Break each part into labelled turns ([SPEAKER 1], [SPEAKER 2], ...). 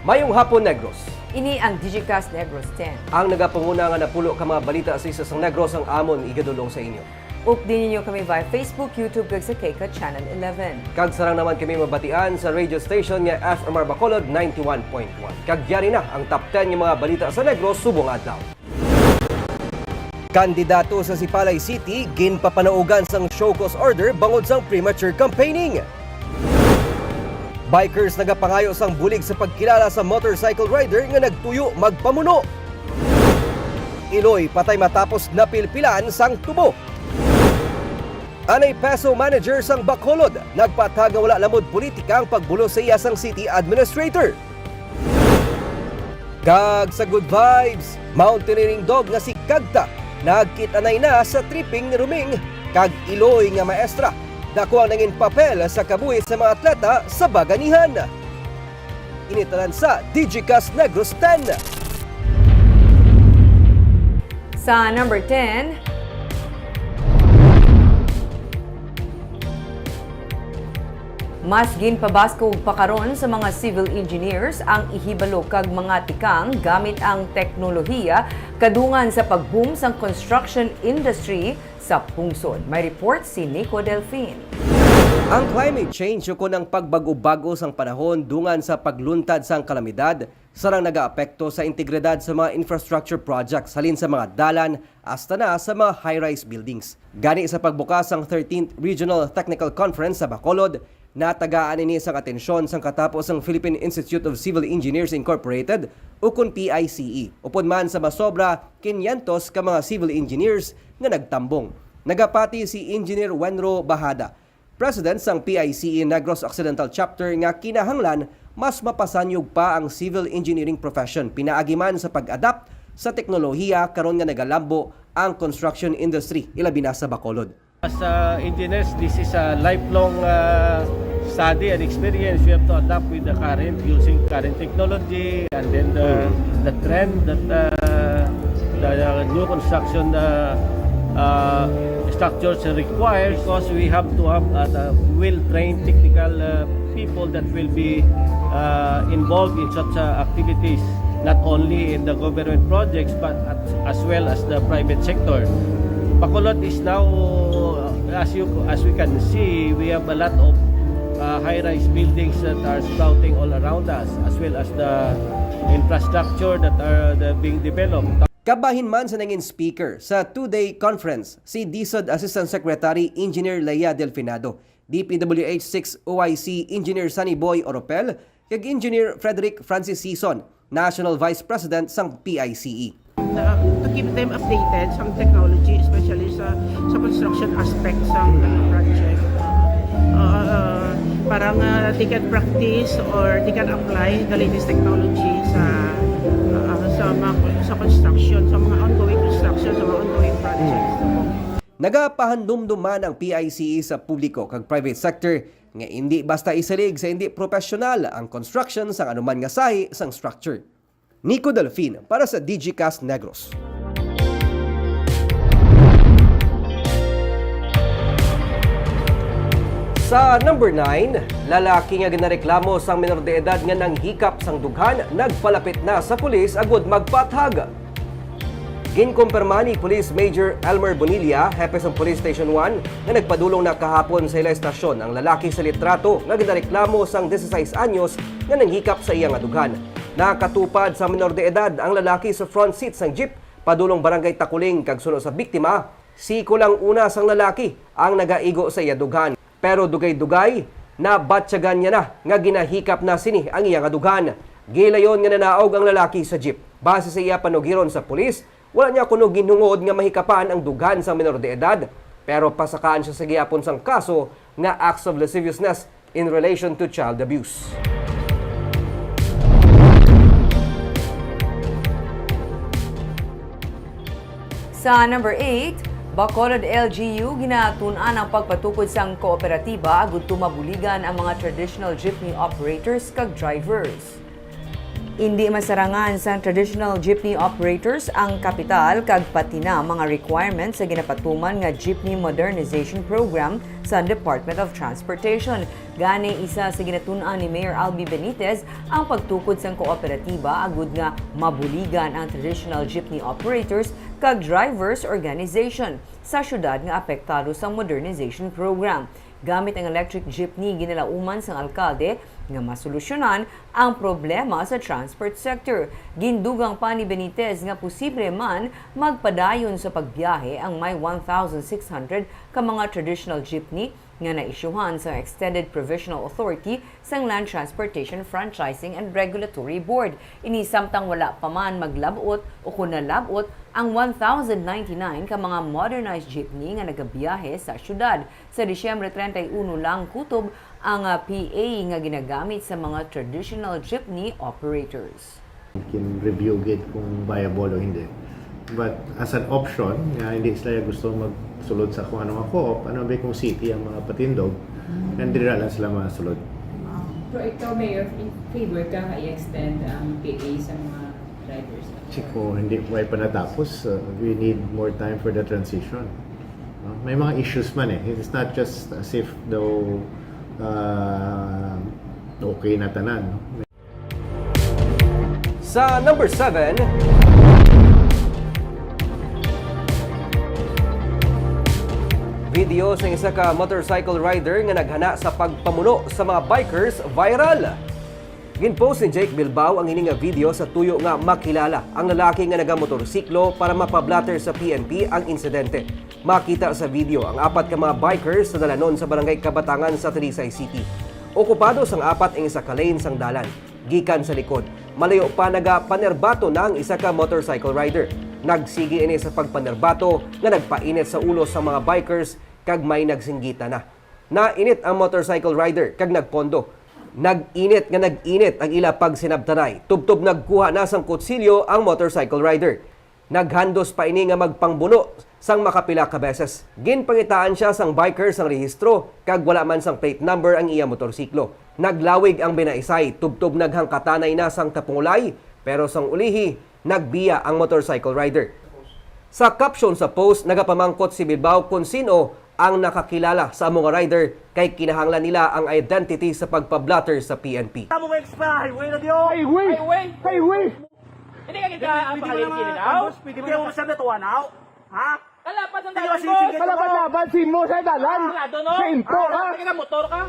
[SPEAKER 1] Mayong hapon, Negros.
[SPEAKER 2] Ini ang Digicast Negros 10.
[SPEAKER 1] Ang nagapanguna nga napulo ka mga balita sa isa sang Negros ang amon igadulong sa inyo.
[SPEAKER 2] Updin ninyo kami via Facebook, YouTube, kag sa Keka Channel 11.
[SPEAKER 1] Kag sarang naman kami mabatian sa radio station nga FMR Bacolod 91.1. Kag yari na ang top 10 nga mga balita sa Negros subong adlaw. Kandidato sa Sipalay City ginpapanaugan sang show cause order bangod sang premature campaigning. Bikers nagapangayo sang bulig sa pagkilala sa motorcycle rider nga nagtuyo magpamuno. Iloy patay matapos napilpilan sang tubo. Anay peso manager sang Bacolod nagpatag nga wala lamod politika ang pagbulo sa iya sang city administrator. Kag sa good vibes, mountaineering dog nga si Kagta nagkitanay na sa tripping ni Ruming kag Iloy nga maestra. Dako ang nangin papel sa kabuhi sa mga atleta sa Baganihan. Initalan sa Digicast Negros 10.
[SPEAKER 2] Sa number 10, mas ginpabasko pakaron sa mga civil engineers ang ihibalo kag mga tikang gamit ang teknolohiya kadungan sa pag-boom sang construction industry sa pungsod. May report si Nico Delfin.
[SPEAKER 1] Ang climate change ko ng pagbago-bago sang panahon dungan sa pagluntad sang kalamidad sarang nagaapekto sa integridad sa mga infrastructure projects halin sa mga dalan hasta na sa mga high-rise buildings. Gani sa pagbukas sang 13th Regional Technical Conference sa Bacolod, natagaan ini sang atensyon sang katapos ang Philippine Institute of Civil Engineers Incorporated o kun PICE. Upod man sa masobra 500 ka mga civil engineers nga nagtambong. Nagapati si Engineer Wenro Bahada, President sang PICE Negros Occidental Chapter nga kinahanglan mas mapasanyog pa ang civil engineering profession pinaagi man sa pag-adapt sa teknolohiya karon nga nagalambo ang construction industry ilabi na sa Bacolod.
[SPEAKER 3] As engineers, this is a lifelong study and experience. We have to adapt with the current, using current technology, and then the trend that the new construction structures require. Because we have to have well-trained technical people that will be involved in such activities, not only in the government projects, but as well as the private sector. Bacolod is now, as we can see, we have a lot of high-rise buildings that are sprouting all around us, as well as the infrastructure that are being developed.
[SPEAKER 1] Kabahin man sa nangin speaker sa two-day conference si DSUD Assistant Secretary Engineer Leia Delfinado, DPWH 6 OIC Engineer Sunny Boy Oropel, kag Engineer Frederick Francis Season, National Vice President sang PICE.
[SPEAKER 4] To keep them updated sa technology, especially sa construction aspects ng project. Parang they can practice or they can apply the latest technology sa construction, sa mga ongoing construction, sa mga ongoing projects.
[SPEAKER 1] Nagapahandumduman ang PICE sa publiko kag private sector nga hindi basta isalig sa hindi professional ang construction sa anuman nga sahi sang structure. Nico Delfin para sa Digicast Negros. Sa number 9, lalaki nga ginareklamo sang minor de edad nga nanghikap sang dughan nagpalapit na sa pulis agud magpatag. Ginkumpirma ni Police Major Elmer Bonilla, hepe sang Police Station 1, na nagpadulong na kahapon sa ila estasyon ang lalaki sa litrato nga ginareklamo sang 16 anyos nga nanghikap sa iya nga dughan. Nakatupad sa minor de edad ang lalaki sa front seat sang jeep padulong barangay Takuling kag sunod sa biktima, siko lang una sang lalaki ang nagaigo sa iya dughan. Pero dugay-dugay na batyagan niya na nga ginahikap na sini ang iya nga dughan. Gilayon nga nanaog ang lalaki sa jeep. Base sa iya panugiron sa pulis, wala niya kuno ginhungod nga mahikapan ang dughan sa minor de edad, pero pasakaan siya sa gihapon sang kaso nga acts of lasciviousness in relation to child abuse.
[SPEAKER 2] Sa number 8, Bacolod LGU ginatun-an ang pagpatukod sang kooperatiba agud tumabuligan ang mga traditional jeepney operators kag drivers. Hindi masarangan sa traditional jeepney operators ang kapital kag pati na mga requirements sa ginapatuman nga Jeepney Modernization Program sa Department of Transportation. Gani isa sa ginatun-an ni Mayor Albi Benitez ang pagtukod sa kooperatiba agud nga mabuligan ang traditional jeepney operators kag drivers organization sa syudad nga apektado sa modernization program. Gamit ang electric jeepney ginalauman sang alkalde nga masolusyonan ang problema sa transport sector. Gindugang pa ni Benitez nga posible man magpadayon sa pagbiyahe ang may 1,600 ka mga traditional jeepney nga naisyuhan sa Extended Provisional Authority sang Land Transportation Franchising and Regulatory Board. Inisamtang wala pa man maglabot o kung nalabot ang 1,099 ka mga modernized jeepney nga nagabiyahe sa syudad. Sa Disyembre 31 lang kutob ang PA nga ginagamit sa mga traditional jeepney operators.
[SPEAKER 5] Can review it kung viable o hindi. But as an option, hindi sila gusto magsulod sa kung ano ako, ano ba kung city ang mga patindog, nandira lang sila masulod.
[SPEAKER 6] So ikaw, Mayor, in favor ka i-extend ang PA sa mga drivers?
[SPEAKER 5] Kasi kung hindi pa natapos, we need more time for the transition. May mga issues man eh. It's not just as if though okay na tanan. No?
[SPEAKER 1] Sa number 7, video sa isa ka motorcycle rider nga naghana sa pagpamuno sa mga bikers viral. Ginpost ni Jake Bilbao ang ini nga video sa tuyo nga makilala ang lalaki nga nagamotorsiklo para mapablatter sa PNP ang insidente. Makita sa video ang apat ka mga bikers sa dalanon sa barangay Kabatangan sa Talisay City. Okupado sang apat ang isa ka lane sang dalan. Gikan sa likod, malayo pa nagapanerbato na ang isa ka motorcycle rider. Nagsigi ini sa pagpanerbato nga nagpainit sa ulo sa mga bikers kag may nagsinggita na. Nainit ang motorcycle rider kag nagpondo. Nag-init ang ila pag sinabtanay. Tubtob nagkuha na sang kutsilyo ang motorcycle rider. Naghandos pa ini nga magpangbuno sang makapila ka beses. Ginpangitaan siya sang biker sang rehistro kag wala man sang plate number ang iya motorsiklo. Naglawig ang binaisay, tubtob naghangkatanay na sang tapungulay, pero sang ulihi nagbiya ang motorcycle rider. Sa caption sa post, nagapamangkot si Bilbao kung sino ang nakakilala sa mga rider kay kinahanglan nila ang identity sa pagpablatter sa PNP.
[SPEAKER 7] Tamo mo extra highway na diyo. Highway. Hindi ka kita ang pakaliki nila. Hindi mo sa natuwa now. Ha? Kalapat ng dalan mo.
[SPEAKER 8] Kalapat sin mo sa dalan. Sa info ka.
[SPEAKER 7] Hindi ka motor ka.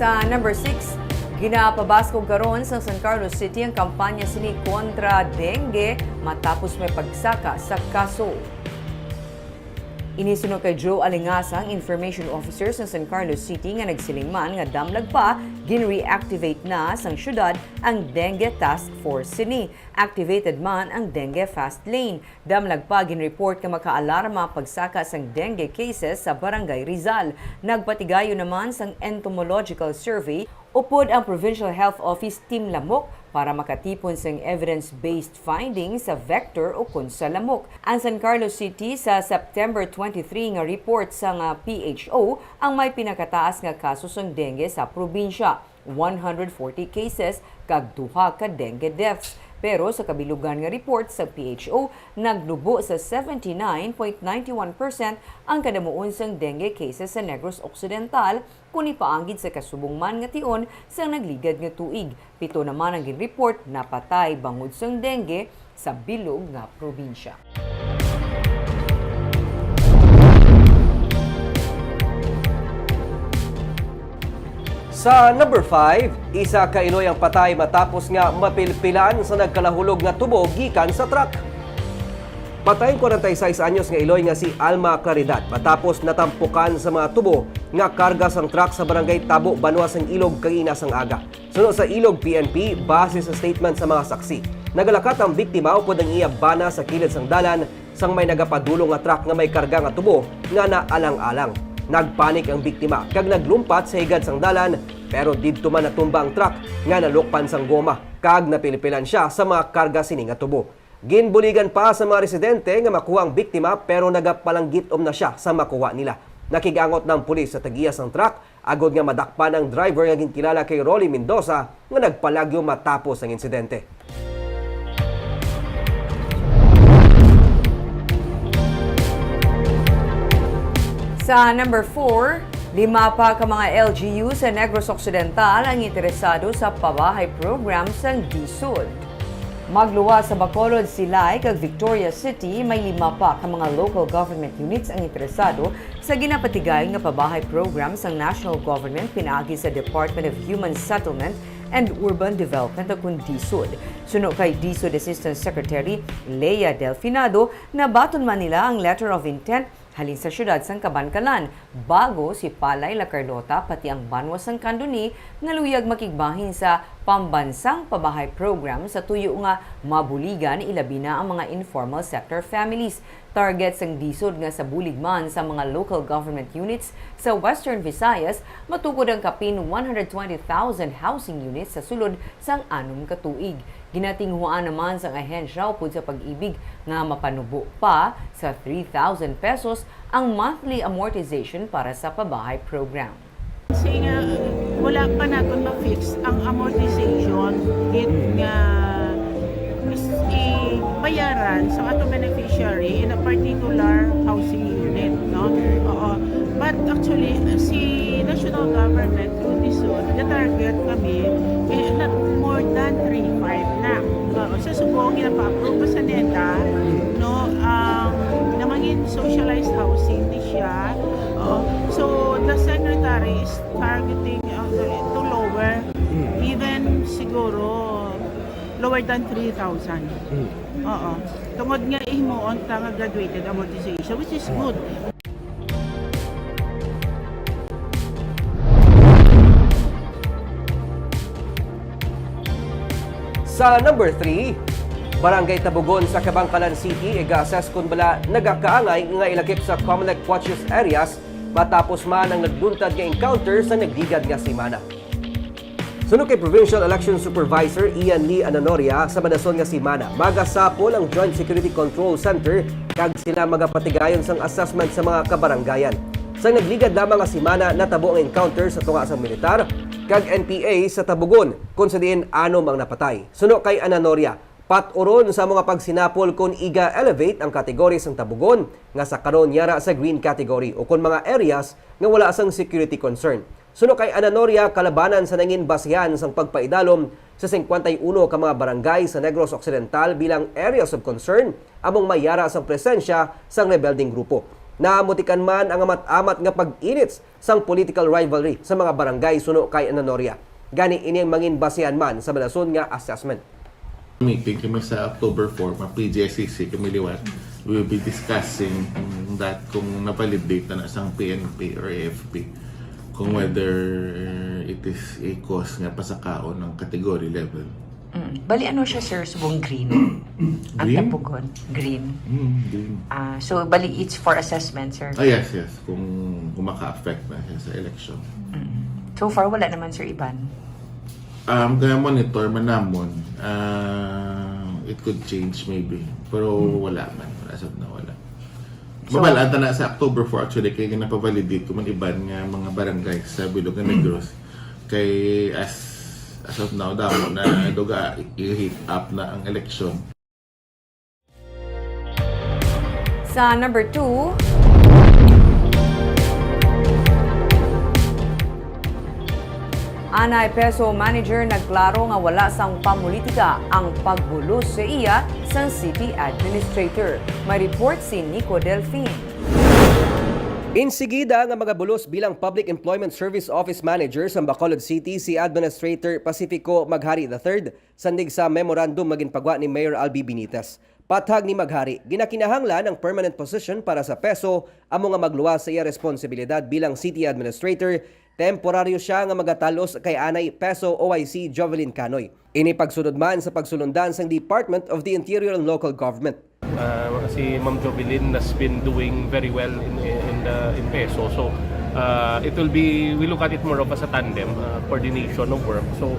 [SPEAKER 2] Sa number 6, ginapabaskog karon sa San Carlos City ang kampanya sini kontra dengue matapos may pagsaka sa kaso. Inisunod kay Joe Alingasang, Information Officer sa San Carlos City nga nagsilingman nga damlag pa gin-reactivate na sang syudad ang Dengue Task Force sini. Activated man ang Dengue Fast Lane. Damlag pa gin-report nga makaalarma pagsaka sang dengue cases sa Barangay Rizal. Nagpatigayo naman sang entomological survey upod ang Provincial Health Office Team Lamok para makatipon sa evidence-based findings sa vector o kun sa lamok. Ang San Carlos City sa September 23 nga report sa nga PHO ang may pinakataas nga kaso sang dengue sa probinsya, 140 cases kag 2 ka dengue deaths. Pero sa kabilugan nga report sa PHO, nagnubo sa 79.91% ang kadamuon sang dengue cases sa Negros Occidental kung ipaanggid sa kasubong man nga tion sa nagligad nga tuig. 7 naman ang ginreport na patay bangod sang dengue sa bilog nga probinsya.
[SPEAKER 1] Sa number 5, isa ka Iloy ang patay matapos nga mapilpilan sa nagkalahulog nga tubo gikan sa truck. Patay 46 anyos nga Iloy nga si Alma Claridad matapos natampukan sa mga tubo nga karga sang truck sa barangay Tabo, Banwa sang Ilog kagina sang aga. Sunod sa Ilog PNP, base sa statement sa mga saksi, nagalakat ang biktima upod ang iya bana sa kilid sang dalan sang may nagapadulong nga truck nga may karga nga tubo nga naalang-alang. Nagpanik ang biktima kag naglumpat sa higad sang dalan pero didto man natumba ang truck nga nalukpan sang goma kag napilipilan siya sa mga karga sini nga tubo. Ginbuligan pa sa mga residente nga makuha ang biktima pero nagapalanggitom na siya sa makuha nila. Nakigangot ng pulis sa tagiyas ng truck, agod nga madakpan ang driver nga ginkilala kay Rolly Mendoza nga nagpalagyo matapos ang insidente.
[SPEAKER 2] Sa number 4, 5 ka mga LGU sa Negros Occidental ang interesado sa pabahay program sa DSUD. Magluwa sa Bacolod, Silay, kag Victoria City, may 5 pa ka mga local government units ang interesado sa ginapatigay nga pabahay program sa national government pinaagi sa Department of Human Settlement and Urban Development o kung DSUD. Suno kay DSUD Assistant Secretary Leia Delfinado, nabaton man nila ang letter of intent halin sa syudad sang Kabankalan bago si Palay La Carlota pati ang Banwa sang Kanduni nga luyag makigbahin sa pambansang pabahay program sa tuyo nga mabuligan ilabi na ang mga informal sector families. Target sang DSUD nga sa bulig man sa mga local government units sa Western Visayas matukod ang kapin 120,000 housing units sa sulod sang 6 ka tuig. Ginatinghuan naman sa ahensya upod sa pag-ibig nga mapanubo pa sa 3,000 pesos ang monthly amortization para sa pabahay program.
[SPEAKER 4] Kasi nga, wala pa na kung ma-fix ang amortization nga is bayaran sa ato beneficiary in a particular housing unit, no? Oo. But actually, si national government through DSUD, the target kami not more than 3.5 na. Sa subong ginapa-approve pa sa NEDA, no, namangin socialized housing ni siya. So the secretary is targeting to lower even siguro lower than 3,000. Oo. Tungod nga ihimuon ta nga graduated amortization, which is good.
[SPEAKER 1] Sa number 3, Barangay Tabugon sa Kabangkalan City iga-assess kung bala nagakaangay nga ilakip sa Comelec Watches areas matapos man ang nagduntad nga encounter sa nagdigad nga simana. Suno kay Provincial Election Supervisor Ian Lee Ananoria sa madason nga simana, magasapol ang Joint Security Control Center kag sila magapatigayon sang assessment sa mga kabaranggayan. Sa nagligad lamang nga simana natabo ang encounter sa tunga sang militar kag NPA sa Tabugon kung sa diin anom ang napatay. Suno kay Ananoria, paturon sa mga pagsinapol kung iga-elevate ang kategory sang Tabugon nga sa karon yara sa green category o kung mga areas nga wala sang security concern. Suno kay Ananoria, kalabanan sa nangin basihan sang pagpaidalom sa 51 ka mga barangay sa Negros Occidental bilang areas of concern among mayara sang presensya sang rebelding grupo. Naamutikan man ang amat-amat nga pag-inits sang political rivalry sa mga barangay suno kay Ananoria. Gani ini ang mangin basihan man sa balason nga assessment.
[SPEAKER 9] Meeting kami sa October 4, PGSCC kami liwat. We will be discussing that kung na-validate na sang PNP or AFP kung whether it is a cause nga pasakaon ng category level.
[SPEAKER 10] Bali ano siya sir, subong green? Ang
[SPEAKER 9] Green?
[SPEAKER 10] Tapugon, green.
[SPEAKER 9] Green.
[SPEAKER 10] So bali it's for assessment sir.
[SPEAKER 9] Yes. Kung maka-affect na siya sa election.
[SPEAKER 10] So far wala naman sir Iban.
[SPEAKER 9] Kaya monitor manamon. It could change maybe. Pero wala man. As of now, wala. Mabalanta na sa October 4 actually kaya napavalidate ko man iban nga mga barangay sa Bilog na Negros. Kay as of now, damo na duga i-hit up na ang election.
[SPEAKER 2] Sa number 2, Anay Peso Manager nagklaro nga wala sang pamulitika ang pagbulos sa iya sang City Administrator. May report si Nico Delfin.
[SPEAKER 1] Insigida nga mga bulos bilang Public Employment Service Office Manager sa Bacolod City si Administrator Pacifico Maghari III sandig sa memorandum maginpagwa ni Mayor Albi Benitez. Pathag ni Maghari, ginakinahanglan ang permanent position para sa Peso amo nga magluwas sa iya responsibilidad bilang City Administrator. Temporaryo siya nga magatalos kay Anay Peso OIC Jovelyn Canoy. Ini pagsunod man sa pagsulundan sang Department of the Interior and Local Government.
[SPEAKER 3] Si Ma'am Jovelyn has been doing very well in Peso. So it will be, we look at it more of as a tandem, coordination of work. So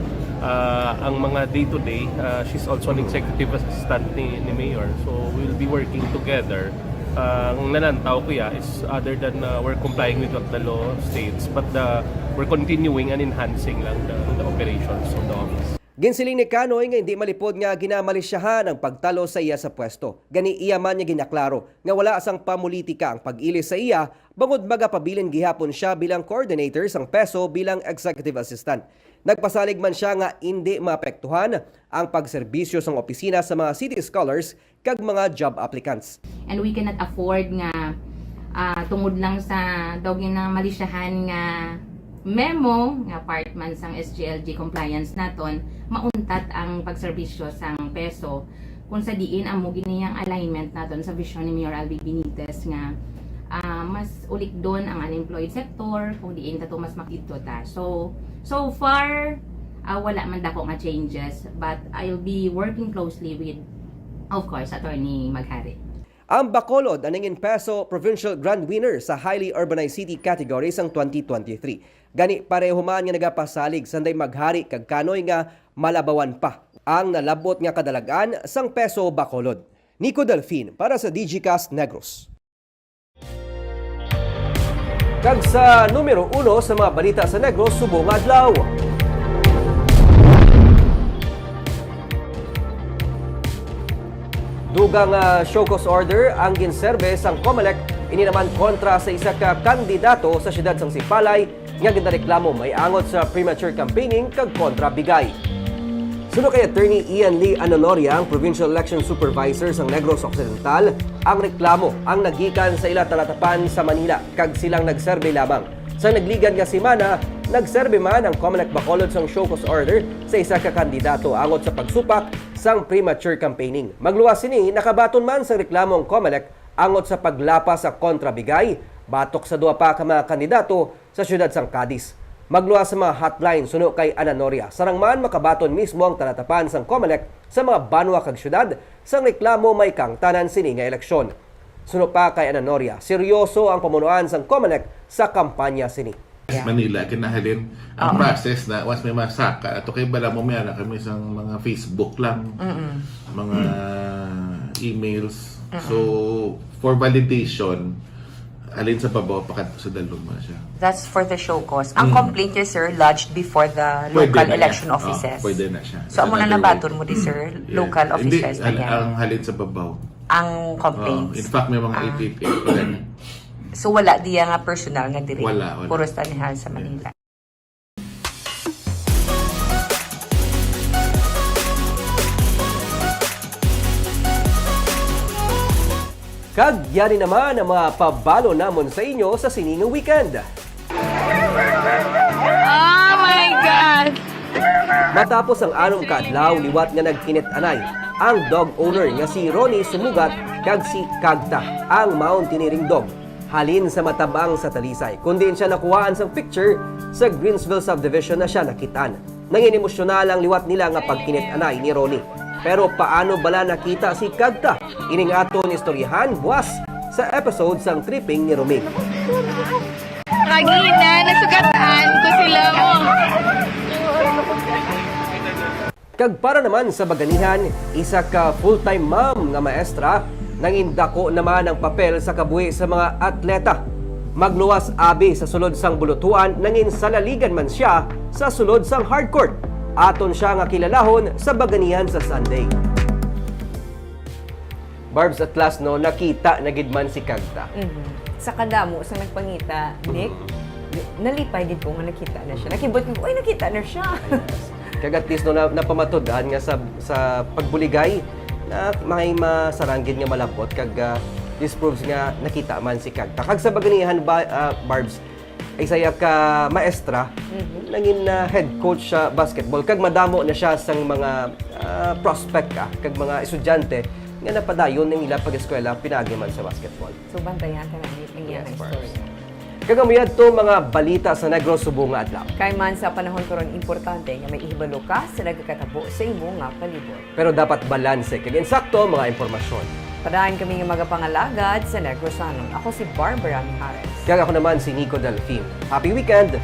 [SPEAKER 3] ang mga day-to-day, she's also an executive assistant ni Mayor. So we will be working together ang nanantaw ko is other than we're complying with what the law states, but we're continuing and enhancing lang the operations of the office.
[SPEAKER 1] Ginsiling ni Canoy nga hindi malipod nga ginamalisyahan ang pagtalo sa iya sa pwesto. Gani iya man niya ginaklaro nga wala asang pamulitika ang pag-ilis sa iya bangod magapabilin gihapon siya bilang coordinator sang PESO bilang executive assistant. Nagpasalig man siya nga hindi maapektuhan ang pagserbisyo sang opisina sa mga city scholars kag mga job applicants.
[SPEAKER 11] And we cannot afford nga tungod lang sa dogin na malisyahan nga memo nga part man sang SGLG compliance naton mauntat ang pagserbisyo sang PESO kung sa diin amo giniyang alignment naton sa vision ni Mayor Alvin Benitez nga mas ulik doon ang unemployed sector kung diin tato mas makito ta. So far wala man dako nga changes, but I'll be working closely with, of course, Attorney Maghari.
[SPEAKER 1] Ang Bacolod ang naging PESO Provincial Grand Winner sa Highly Urbanized City category sang 2023. Gani pareho man nga nagapasalig sanday Maghari kag Canoy nga malabawan pa ang nalabot nga kadalagan sang PESO Bacolod. Nico Delfin para sa DigiCast Negros. Kag sa numero 1 sa mga balita sa Negros subong adlaw. Dugang show cause order ang ginserbe sang COMELEC ini naman kontra sa isa ka kandidato sa siyudad sang Sipalay nga ginreklamo may angot sa premature campaigning kag kontra bigay. Sunod kay Attorney Ian Lee Analoria, ang Provincial Election Supervisor sang Negros Occidental, ang reklamo ang nagikan sa ila talatapan sa Manila kag silang nagserbe lamang. Sa nagligan nga semana, nagserbe man ang COMELEC Bacolod sang show cause order sa isa ka kandidato angot sa pagsupak sang premature campaigning. Magluwas sini nakabaton man sa reklamong COMELEC angot sa paglapas sa kontrabigay batok sa duwa pa ka mga kandidato sa siyudad sang Cadiz. Magluwas sa mga hotline suno kay Ananoria. Sarang man makabaton mismo ang talatapan sang COMELEC sa mga banwa kag siyudad sang reklamo may kangtanan sini nga eleksyon. Suno pa kay Ananoria, seryoso ang pamunuan sang COMELEC sa kampanya sini.
[SPEAKER 9] Manila, kinahalin ang process na once may masaka, ato kay bala mo mayroon kami sa mga Facebook lang, mga emails. So, for validation, alin sa babaw, pakat sa dalong mo siya.
[SPEAKER 10] That's for the show cause. Ang complaint niya, sir, lodged before the local election offices.
[SPEAKER 9] Pwede na siya.
[SPEAKER 10] So, amo na nabaton mo di, sir, local offices na
[SPEAKER 9] Hindi,
[SPEAKER 10] yan.
[SPEAKER 9] ang halin sa babaw.
[SPEAKER 10] Ang complaints.
[SPEAKER 9] In fact, may mga 88.
[SPEAKER 10] So, wala diya nga personal nga diri.
[SPEAKER 9] Wala.
[SPEAKER 10] Puro tanihan sa Manila.
[SPEAKER 1] Kag yari naman ang mga pabalo namon sa inyo sa siningang weekend.
[SPEAKER 11] Oh my God!
[SPEAKER 1] Matapos ang anong kaadlaw, liwat nga nagkinit-anay ang dog owner nga si Ronnie Sumugat kag si Kagta, ang mountaineering dog. Halin sa matabang sa Talisay. Kundi siya nakuhaan sang picture sa Greensville subdivision na siya nakitaan. Nangin emosyonal ang liwat nila nga pagkinit-anay ni Ronnie. Pero paano bala nakita si Kagta? Ining aton istoryahan buwas sa episode sang tripping ni Romig.
[SPEAKER 11] Kagina, nasugataan ko sila mo.
[SPEAKER 1] Kag para naman sa baganihan, isa ka full-time mom nga maestra, nangindako naman ang papel sa kabuhi sa mga atleta. Magluwas abi sa sulod sang bulutuan, nangin salaligan man siya sa sulod sang hardcourt. Aton siya nga kilalahon sa baganihan sa Sunday. Barbs, at last no, nakita na gid man si Kagta.
[SPEAKER 2] Sa kadamo, sa nagpangita, Nick, nalipay gid ko nga nakita na siya. Nakibot ko, ay nakita na siya.
[SPEAKER 1] Kag at least no, napamatudhan nga sa pagbuligay na may masaranggid nga malabot kag this proves nga nakita man si Kagta. Kag sa baganihan Barbs, ay saya ka maestra, nangin head coach sa basketball kag madamo na siya sang mga prospect kag mga estudyante nga napadayon ning ila pag-eskwela pinagi man sa basketball.
[SPEAKER 2] So, bantayan ka na ang iyang story.
[SPEAKER 1] Kagamuyad to mga balita sa Negros subong nga adlaw.
[SPEAKER 2] Kay man sa panahon karon importante nga may ihibalo ka sa nagkakatabo sa imo nga palibot.
[SPEAKER 1] Pero dapat balanse kag insakto mga impormasyon.
[SPEAKER 2] Padayon kami nga magapangalagad sa Negrosanon. Ako si Barbara Mijares.
[SPEAKER 1] Kag ako naman si Nico Delfin. Happy weekend!